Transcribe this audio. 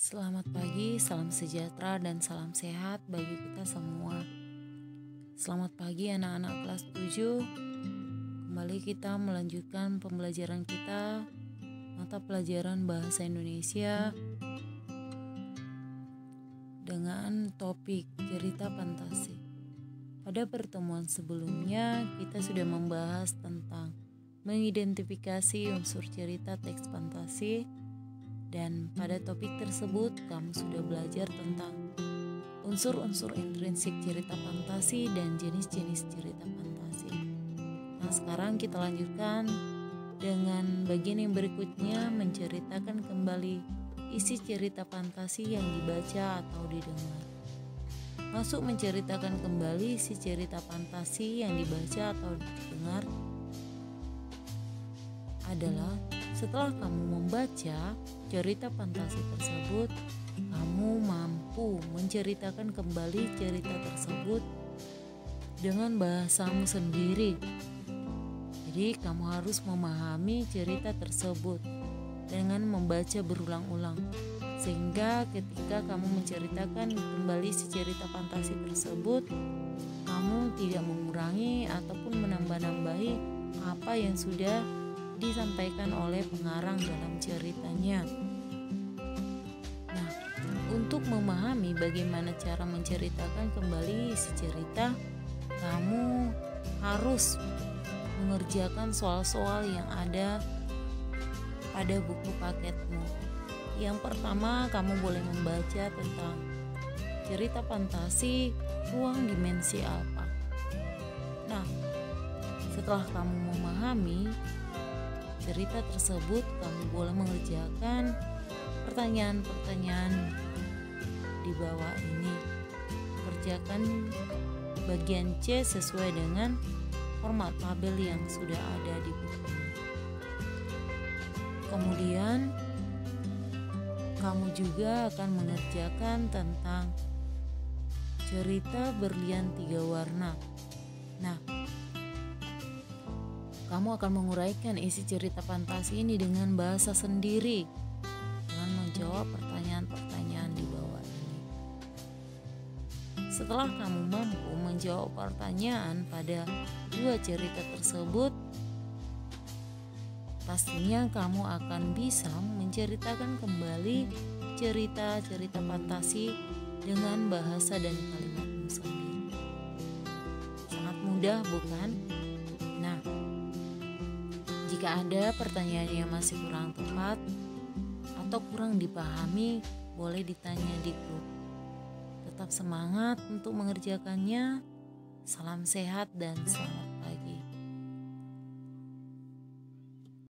Selamat pagi, salam sejahtera dan salam sehat bagi kita semua. Selamat pagi anak-anak kelas 7. Kembali kita melanjutkan pembelajaran kita mata pelajaran Bahasa Indonesia dengan topik cerita fantasi. Pada pertemuan sebelumnya kita sudah membahas tentang mengidentifikasi unsur cerita teks fantasi. Dan pada topik tersebut kamu sudah belajar tentang unsur-unsur intrinsik cerita fantasi dan jenis-jenis cerita fantasi. Nah, sekarang kita lanjutkan dengan bagian yang berikutnya, menceritakan kembali isi cerita fantasi yang dibaca atau didengar. Masuk menceritakan kembali isi cerita fantasi yang dibaca atau didengar adalah setelah kamu membaca cerita fantasi tersebut, kamu mampu menceritakan kembali cerita tersebut dengan bahasamu sendiri. Jadi kamu harus memahami cerita tersebut dengan membaca berulang-ulang, sehingga ketika kamu menceritakan kembali si cerita fantasi tersebut, kamu tidak mengurangi ataupun menambah-nambahi apa yang sudah disampaikan oleh pengarang dalam ceritanya. Nah, untuk memahami bagaimana cara menceritakan kembali isi cerita, kamu harus mengerjakan soal-soal yang ada pada buku paketmu. Yang pertama, kamu boleh membaca tentang cerita fantasi ruang dimensi alfa. Nah, setelah kamu memahami cerita tersebut, kamu boleh mengerjakan pertanyaan-pertanyaan di bawah ini. Kerjakan bagian C sesuai dengan format tabel yang sudah ada di buku. Kemudian kamu juga akan mengerjakan tentang cerita berlian 3 warna. Nah, kamu akan menguraikan isi cerita fantasi ini dengan bahasa sendiri dengan menjawab pertanyaan-pertanyaan di bawah ini. Setelah kamu mampu menjawab pertanyaan pada 2 cerita tersebut, pastinya kamu akan bisa menceritakan kembali cerita-cerita fantasi dengan bahasa dan kalimatmu sendiri. Sangat mudah, bukan? Nah, jika ada pertanyaan yang masih kurang tepat atau kurang dipahami, boleh ditanya di grup. Tetap semangat untuk mengerjakannya. Salam sehat dan selamat